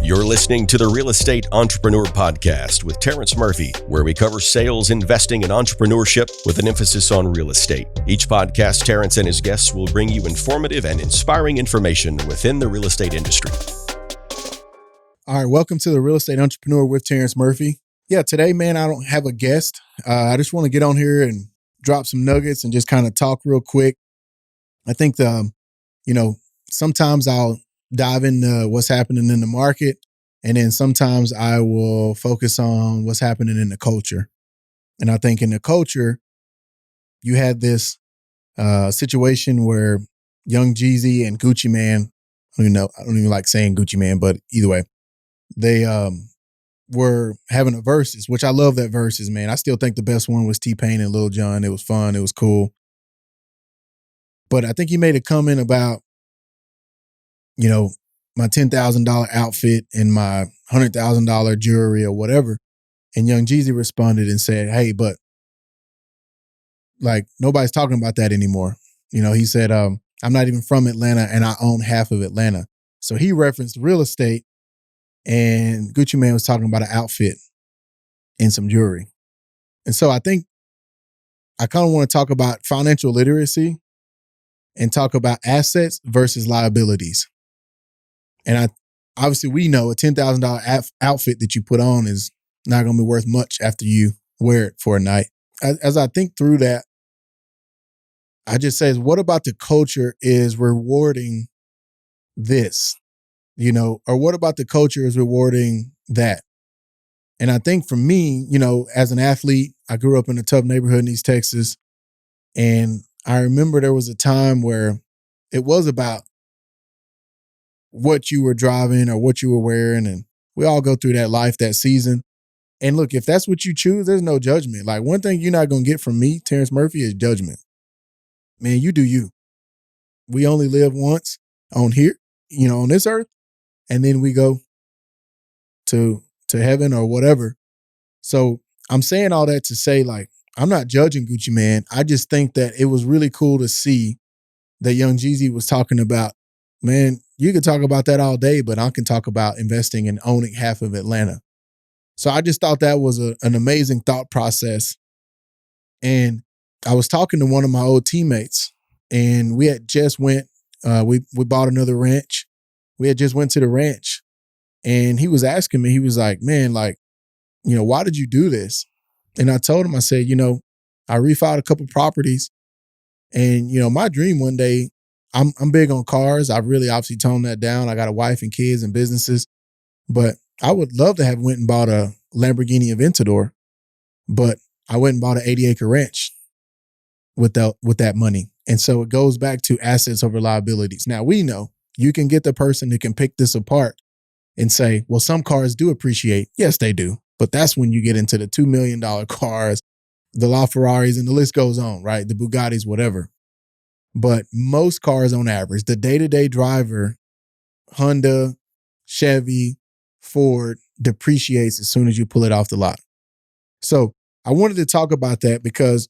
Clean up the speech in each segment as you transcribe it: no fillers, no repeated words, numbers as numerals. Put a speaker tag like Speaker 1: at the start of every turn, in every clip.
Speaker 1: You're listening to the Real Estate Entrepreneur Podcast with Terrence Murphy, where we cover sales, investing, and entrepreneurship with an emphasis on real estate. Each podcast, Terrence and his guests will bring you informative and inspiring information within the real estate industry.
Speaker 2: All right, welcome to the Real Estate Entrepreneur with Terrence Murphy. Yeah, today, man, I don't have a guest. I just want to get on here and drop some nuggets and just kind of talk real quick. I think sometimes I'll dive into what's happening in the market, and then sometimes I will focus on what's happening in the culture. And I think in the culture, you had this situation where young Jeezy and Gucci Mane, I don't even like saying Gucci Mane, but either way, they were having a versus, which I love that versus, man. I still think the best one was T-Pain and Lil Jon. It was fun. It was cool. But I think he made a comment about, my $10,000 outfit and my $100,000 jewelry or whatever. And young Jeezy responded and said, hey, but like nobody's talking about that anymore. He said, I'm not even from Atlanta and I own half of Atlanta. So he referenced real estate, and Gucci Mane was talking about an outfit and some jewelry. And so I think I kind of want to talk about financial literacy and talk about assets versus liabilities. And obviously we know a $10,000 outfit that you put on is not going to be worth much after you wear it for a night. As I think through that, I just say, what about the culture is rewarding this, or what about the culture is rewarding that? And I think for me, as an athlete, I grew up in a tough neighborhood in East Texas. And I remember there was a time where it was about what you were driving or what you were wearing. And we all go through that life, that season. And look, if that's what you choose, there's no judgment. Like one thing you're not going to get from me, Terrence Murphy, is judgment. Man, you do you. We only live once on here, on this earth. And then we go to heaven or whatever. So I'm saying all that to say, like, I'm not judging Gucci Mane. I just think that it was really cool to see that young Jeezy was talking about, man, you could talk about that all day, but I can talk about investing and owning half of Atlanta. So I just thought that was an amazing thought process. And I was talking to one of my old teammates, and we had just went, we bought another ranch. We had just went to the ranch, and he was asking me, he was like, man, like, why did you do this? And I told him, I said, I refiled a couple properties, and, my dream one day, I'm big on cars. I've really obviously toned that down. I got a wife and kids and businesses, but I would love to have went and bought a Lamborghini Aventador, but I went and bought an 80-acre ranch with that money. And so it goes back to assets over liabilities. Now we know you can get the person who can pick this apart and say, well, some cars do appreciate. Yes, they do. But that's when you get into the $2 million cars, the LaFerraris, and the list goes on, right? The Bugattis, whatever. But most cars on average, the day-to-day driver, Honda, Chevy, Ford, depreciates as soon as you pull it off the lot. So I wanted to talk about that because,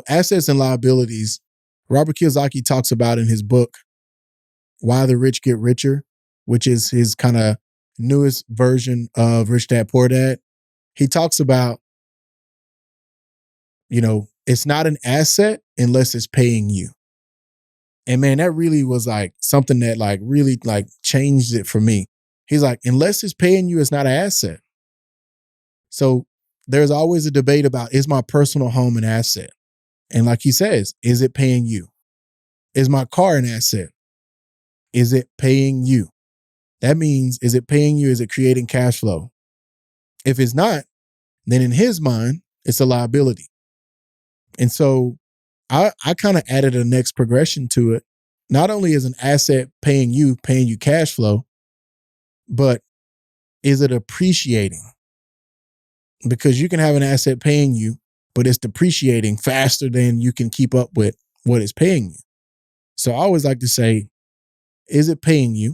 Speaker 2: assets and liabilities, Robert Kiyosaki talks about in his book, Why the Rich Get Richer, which is his kind of newest version of Rich Dad, Poor Dad. He talks about, it's not an asset unless it's paying you. And man, that really was like something that like really like changed it for me. He's like, unless it's paying you, it's not an asset. So there's always a debate about, is my personal home an asset? And like he says, is it paying you? Is my car an asset? Is it paying you? That means, is it paying you? Is it creating cash flow? If it's not, then in his mind, it's a liability. And so I kind of added a next progression to it. Not only is an asset paying you cash flow, but is it appreciating? Because you can have an asset paying you, but it's depreciating faster than you can keep up with what it's paying you. So I always like to say, is it paying you?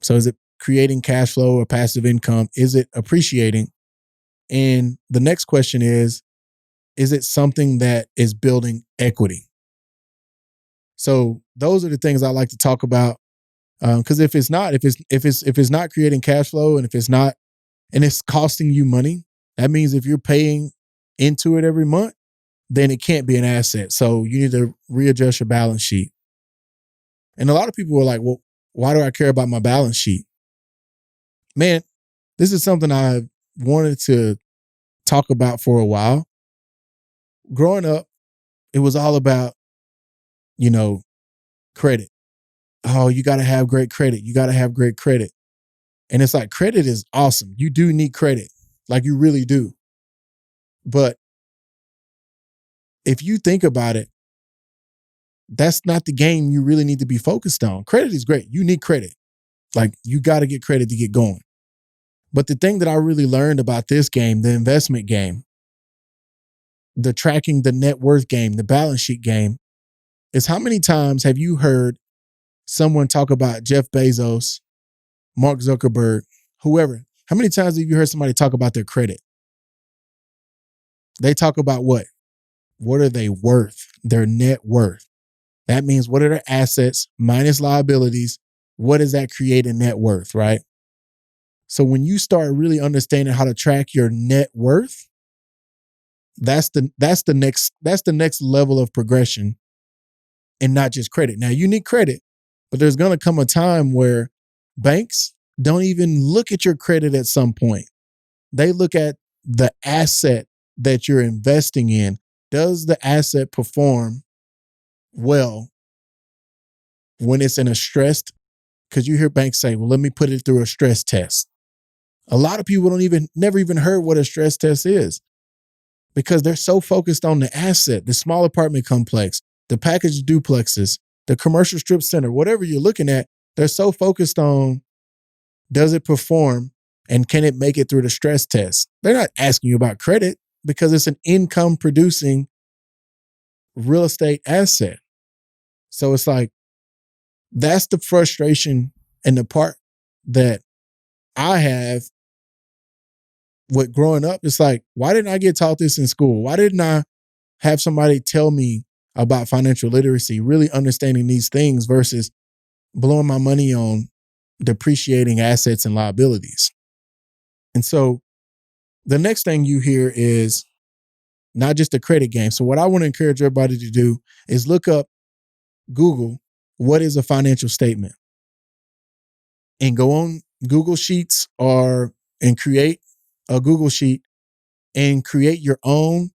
Speaker 2: So is it creating cash flow or passive income? Is it appreciating? And the next question is it something that is building equity? So those are the things I like to talk about. Because if it's not, if it's not creating cash flow, and if it's not, and it's costing you money, that means if you're paying into it every month, then it can't be an asset. So you need to readjust your balance sheet. And a lot of people are like, well, why do I care about my balance sheet? Man, this is something I wanted to talk about for a while. Growing up, it was all about, credit. Oh, you got to have great credit. You got to have great credit. And it's like, credit is awesome. You do need credit. Like, you really do. But if you think about it, that's not the game you really need to be focused on. Credit is great. You need credit. Like, you got to get credit to get going. But the thing that I really learned about this game, the investment game, the tracking the net worth game, the balance sheet game, is how many times have you heard someone talk about Jeff Bezos, Mark Zuckerberg, whoever? How many times have you heard somebody talk about their credit? They talk about what? What are they worth? Their net worth. That means what are their assets minus liabilities? What does that create in net worth, right? So when you start really understanding how to track your net worth, that's the next level of progression, and not just credit. Now, you need credit, but there's going to come a time where banks don't even look at your credit at some point. They look at the asset that you're investing in. Does the asset perform well when it's in a stressed? Because you hear banks say, well, let me put it through a stress test. A lot of people never even heard what a stress test is, because they're so focused on the asset, the small apartment complex, the packaged duplexes, the commercial strip center, whatever you're looking at. They're so focused on, does it perform and can it make it through the stress test? They're not asking you about credit, because it's an income producing real estate asset. So it's like, that's the frustration and the part that I have with growing up. It's like, why didn't I get taught this in school? Why didn't I have somebody tell me about financial literacy, really understanding these things versus blowing my money on depreciating assets and liabilities? And so the next thing you hear is not just a credit game. So what I want to encourage everybody to do is look up, Google, what is a financial statement? And go on Google Sheets and create a Google Sheet and create your own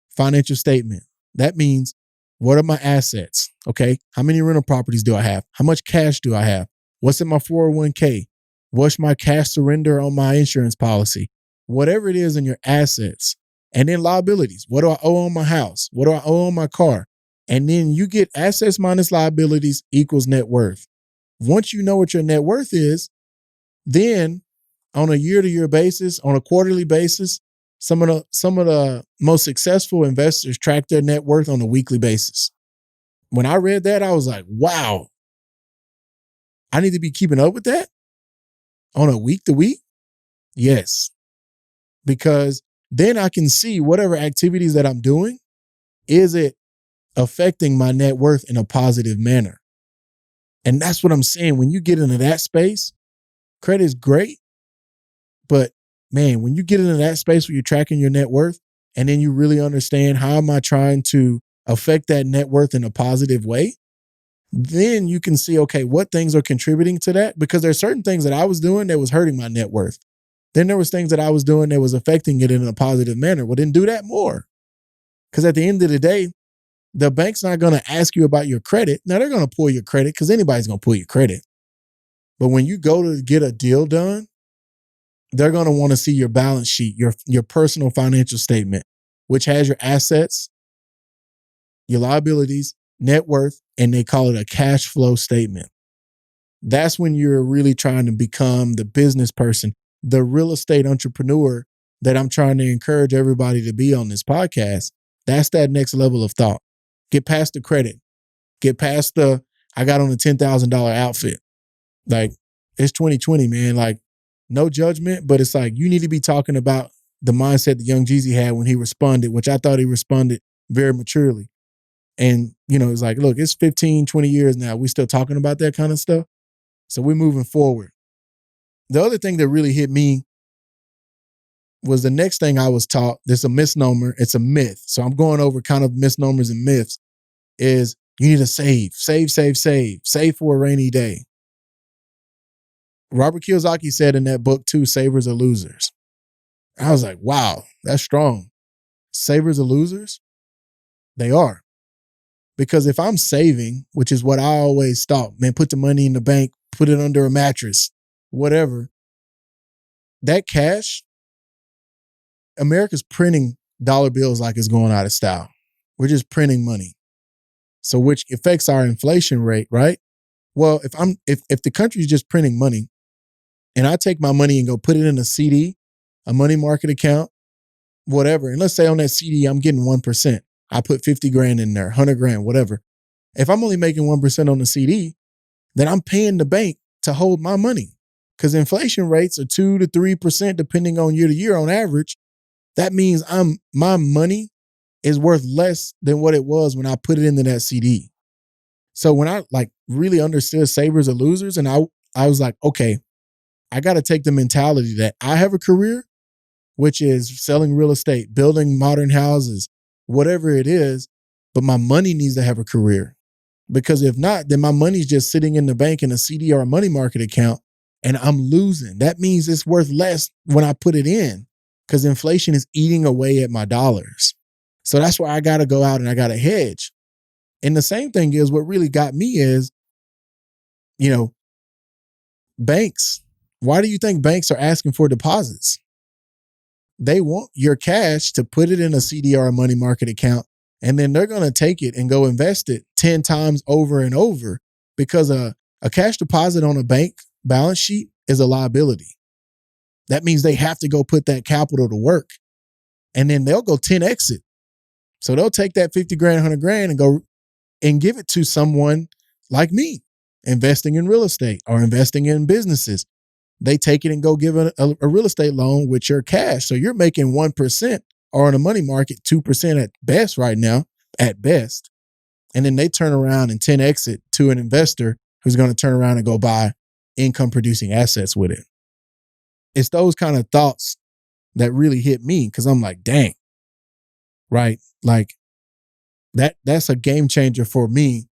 Speaker 2: financial statement. That means, what are my assets? Okay. How many rental properties do I have? How much cash do I have? What's in my 401k? What's my cash surrender on my insurance policy? Whatever it is in your assets. And then liabilities. What do I owe on my house? What do I owe on my car? And then you get assets minus liabilities equals net worth. Once you know what your net worth is, then on a year-to-year basis, on a quarterly basis, some of the most successful investors track their net worth on a weekly basis. When I read that, I was like, wow, I need to be keeping up with that on a week to week? Yes. Because then I can see whatever activities that I'm doing, is it affecting my net worth in a positive manner? And that's what I'm saying. When you get into that space, credit is great. But man, when you get into that space where you're tracking your net worth, and then you really understand, how am I trying to affect that net worth in a positive way? Then you can see, okay, what things are contributing to that? Because there's certain things that I was doing that was hurting my net worth. Then there was things that I was doing that was affecting it in a positive manner. Well, then do that more. Because at the end of the day, the bank's not going to ask you about your credit. Now, they're going to pull your credit, because anybody's going to pull your credit. But when you go to get a deal done, they're going to want to see your balance sheet, your personal financial statement, which has your assets, your liabilities, net worth, and they call it a cash flow statement. That's when you're really trying to become the business person, the real estate entrepreneur that I'm trying to encourage everybody to be on this podcast. That's that next level of thought. Get past the credit. Get past I got on a $10,000 outfit. Like, it's 2020, man. Like, no judgment, but it's like, you need to be talking about the mindset that young Jeezy had when he responded, which I thought he responded very maturely. And, it's like, look, it's 15, 20 years now. We still talking about that kind of stuff. So we're moving forward. The other thing that really hit me was the next thing I was taught. There's a misnomer. It's a myth. So I'm going over kind of misnomers and myths. Is you need to save for a rainy day. Robert Kiyosaki said in that book too, savers are losers. I was like, wow, that's strong. Savers are losers? They are. Because if I'm saving, which is what I always thought, man, put the money in the bank, put it under a mattress, whatever, that cash, America's printing dollar bills like it's going out of style. We're just printing money. So which affects our inflation rate, right? Well, if the country's just printing money and I take my money and go put it in a CD, a money market account, whatever, and let's say on that CD, I'm getting 1%. I put 50 grand in there, 100 grand, whatever. If I'm only making 1% on the CD, then I'm paying the bank to hold my money because inflation rates are 2 to 3% depending on year to year on average. That means my money is worth less than what it was when I put it into that CD. So when I like really understood savers are losers, and I was like, okay, I got to take the mentality that I have a career, which is selling real estate, building modern houses, whatever it is, but my money needs to have a career. Because if not, then my money's just sitting in the bank in a CD or a money market account, and I'm losing. That means it's worth less when I put it in because inflation is eating away at my dollars. So that's why I got to go out and I got to hedge. And the same thing is what really got me is, banks. Why do you think banks are asking for deposits? They want your cash to put it in a CD or a money market account, and then they're going to take it and go invest it 10 times over and over because a cash deposit on a bank balance sheet is a liability. That means they have to go put that capital to work, and then they'll go 10x it. So they'll take that 50 grand, 100 grand and go and give it to someone like me, investing in real estate or investing in businesses. They take it and go give a real estate loan with your cash. So you're making 1% or on a money market, 2% at best right now, at best. And then they turn around and 10x it to an investor who's going to turn around and go buy income producing assets with it. It's those kind of thoughts that really hit me because I'm like, dang, right? Like that's a game changer for me.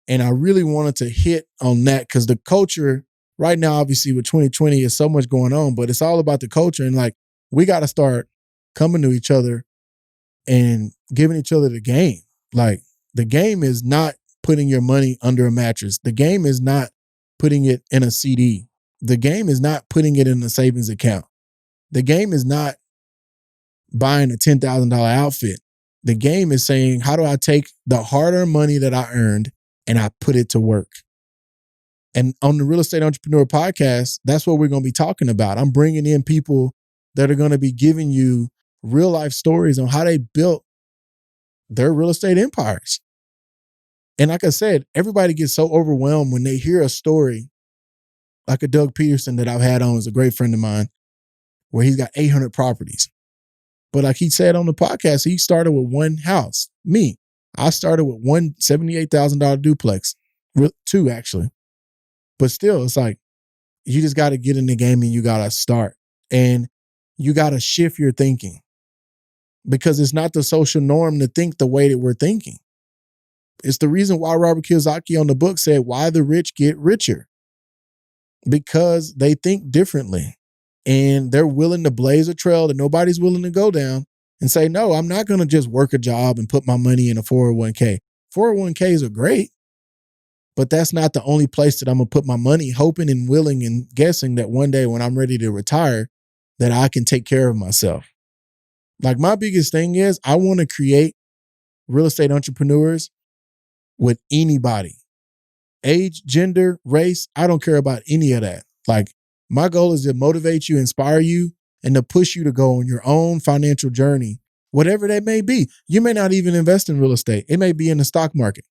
Speaker 2: And I really wanted to hit on that because the culture right now, obviously with 2020 is so much going on, but it's all about the culture. And like, we got to start coming to each other and giving each other the game. Like the game is not putting your money under a mattress. The game is not putting it in a CD. The game is not putting it in a savings account. The game is not buying a $10,000 outfit. The game is saying, how do I take the hard-earned money that I earned and I put it to work? And on the Real Estate Entrepreneur Podcast, that's what we're going to be talking about. I'm bringing in people that are going to be giving you real life stories on how they built their real estate empires. And like I said, everybody gets so overwhelmed when they hear a story like a Doug Peterson that I've had on, is a great friend of mine, where he's got 800 properties. But like he said on the podcast, he started with one house. Me, I started with one $78,000 duplex, two actually. But still, it's like, you just got to get in the game and you got to start. And you got to shift your thinking because it's not the social norm to think the way that we're thinking. It's the reason why Robert Kiyosaki on the book said, why the rich get richer. Because they think differently and they're willing to blaze a trail that nobody's willing to go down and say, no, I'm not going to just work a job and put my money in a 401k. 401ks are great, but that's not the only place that I'm going to put my money, hoping and willing and guessing that one day when I'm ready to retire, that I can take care of myself. Like my biggest thing is I want to create real estate entrepreneurs with anybody. Age, gender, race, I don't care about any of that. Like my goal is to motivate you, inspire you, and to push you to go on your own financial journey, whatever that may be. You may not even invest in real estate. It may be in the stock market.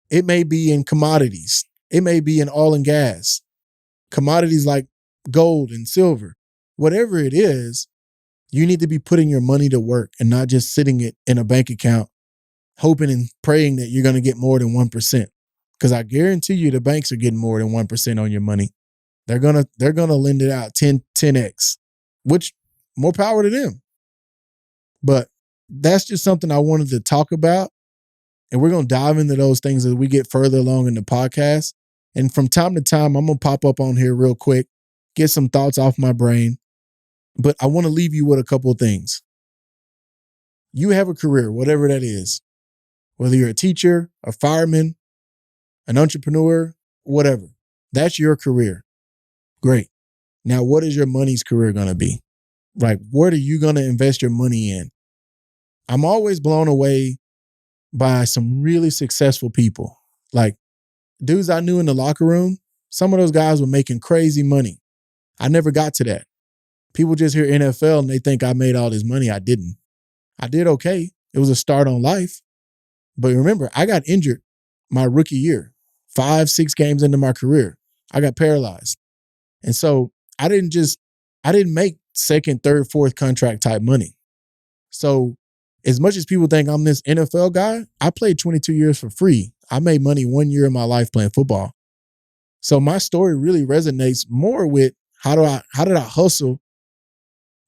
Speaker 2: It may be in commodities. It may be in oil and gas. Commodities like gold and silver. Whatever it is, you need to be putting your money to work and not just sitting it in a bank account, hoping and praying that you're going to get more than 1%. Because I guarantee you the banks are getting more than 1% on your money. They're gonna lend it out 10x, which more power to them. But that's just something I wanted to talk about. And we're gonna dive into those things as we get further along in the podcast. And from time to time, I'm gonna pop up on here real quick, get some thoughts off my brain. But I want to leave you with a couple of things. You have a career, whatever that is, whether you're a teacher, a fireman, an entrepreneur, whatever. That's your career. Great. Now, what is your money's career going to be? Like, what are you going to invest your money in? I'm always blown away by some really successful people. Like dudes I knew in the locker room, some of those guys were making crazy money. I never got to that. People just hear NFL and they think I made all this money. I didn't. I did okay. It was a start on life. But remember, I got injured my rookie year, 5-6 games into my career. I got paralyzed. And so I didn't make second, third, fourth contract type money. So as much as people think I'm this NFL guy, I played 22 years for free. I made money 1 year of my life playing football. So my story really resonates more with how did I hustle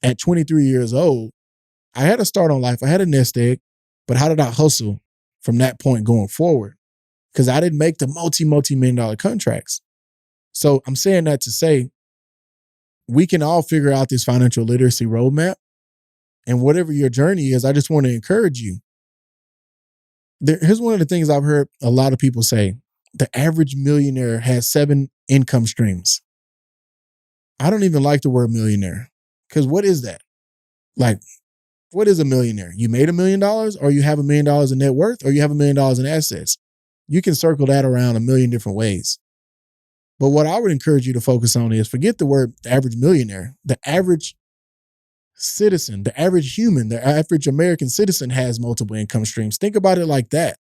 Speaker 2: at 23 years old? I had a start on life. I had a nest egg, but how did I hustle from that point going forward? Because I didn't make the multi-million dollar contracts. So I'm saying that to say, we can all figure out this financial literacy roadmap. And whatever your journey is, I just want to encourage you. Here's one of the things I've heard a lot of people say. The average millionaire has 7 income streams. I don't even like the word millionaire, because what is that? Like, what is a millionaire? You made $1 million, or you have $1 million in net worth, or you have $1 million in assets. You can circle that around a million different ways. But what I would encourage you to focus on is forget the word average millionaire. The average citizen, the average human, the average American citizen has multiple income streams. Think about it like that.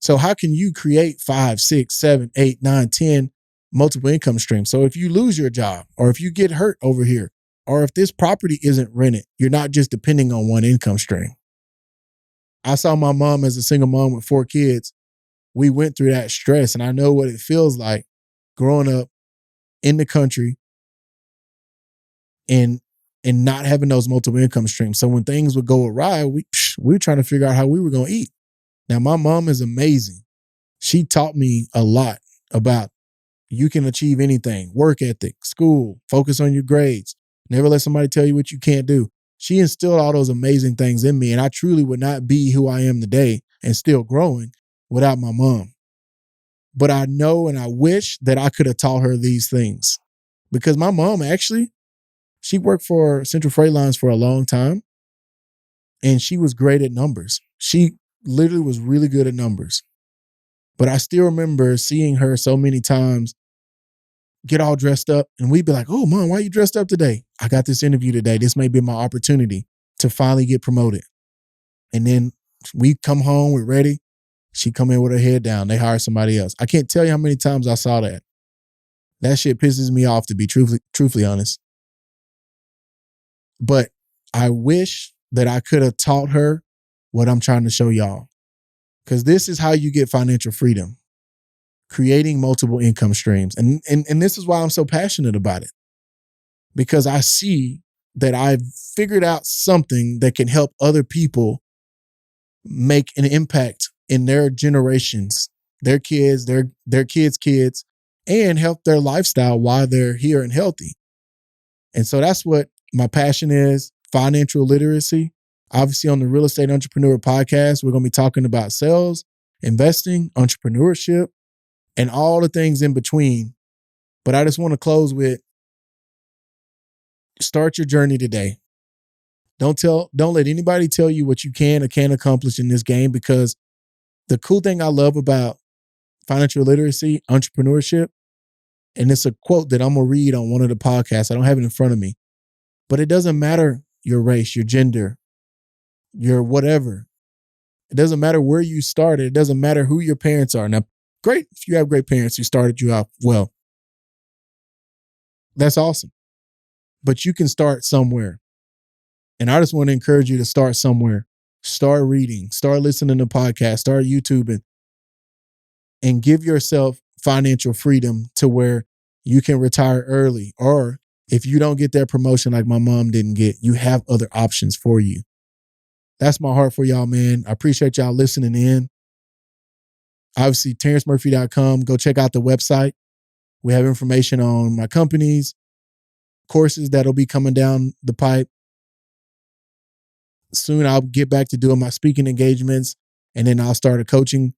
Speaker 2: So how can you create 5, 6, 7, 8, 9, 10 multiple income streams? So if you lose your job, or if you get hurt over here, or if this property isn't rented, you're not just depending on one income stream. I saw my mom as a single mom with 4 kids. We went through that stress, and I know what it feels like growing up in the country and not having those multiple income streams. So when things would go awry, we were trying to figure out how we were going to eat. Now, my mom is amazing. She taught me a lot about you can achieve anything, work ethic, school, focus on your grades, never let somebody tell you what you can't do. She instilled all those amazing things in me, and I truly would not be who I am today and still growing without my mom. But I know and I wish that I could have taught her these things, because my mom actually, she worked for Central Freight Lines for a long time, and she was great at numbers. She literally was really good at numbers. But I still remember seeing her so many times get all dressed up, and we'd be like, "Oh, Mom, why are you dressed up today?" "I got this interview today. This may be my opportunity to finally get promoted." And then we come home, we're ready. She come in with her head down. They hire somebody else. I can't tell you how many times I saw that. That shit pisses me off, to be truthfully honest. But I wish that I could have taught her what I'm trying to show y'all. Because this is how you get financial freedom. Creating multiple income streams. And this is why I'm so passionate about it. Because I see that I've figured out something that can help other people make an impact in their generations, their kids, their kids' kids, and help their lifestyle while they're here and healthy. And so that's what my passion is, financial literacy. Obviously, on the Real Estate Entrepreneur Podcast, we're going to be talking about sales, investing, entrepreneurship, and all the things in between. But I just want to close with, start your journey today. Don't let anybody tell you what you can or can't accomplish in this game, because the cool thing I love about financial literacy, entrepreneurship, and it's a quote that I'm going to read on one of the podcasts. I don't have it in front of me, but it doesn't matter your race, your gender, your whatever. It doesn't matter where you started. It doesn't matter who your parents are. Now, great if you have great parents who started you out well. That's awesome. But you can start somewhere. And I just want to encourage you to start somewhere. Start reading, start listening to podcasts, start YouTubing. and give yourself financial freedom to where you can retire early. Or if you don't get that promotion like my mom didn't get, you have other options for you. That's my heart for y'all, man. I appreciate y'all listening in. Obviously, TerrenceMurphy.com. Go check out the website. We have information on my companies, courses that'll be coming down the pipe. Soon I'll get back to doing my speaking engagements, and then I'll start a coaching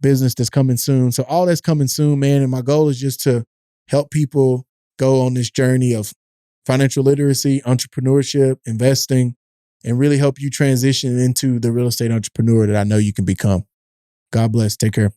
Speaker 2: business that's coming soon. So all that's coming soon, man. And my goal is just to help people go on this journey of financial literacy, entrepreneurship, investing, and really help you transition into the real estate entrepreneur that I know you can become. God bless. Take care.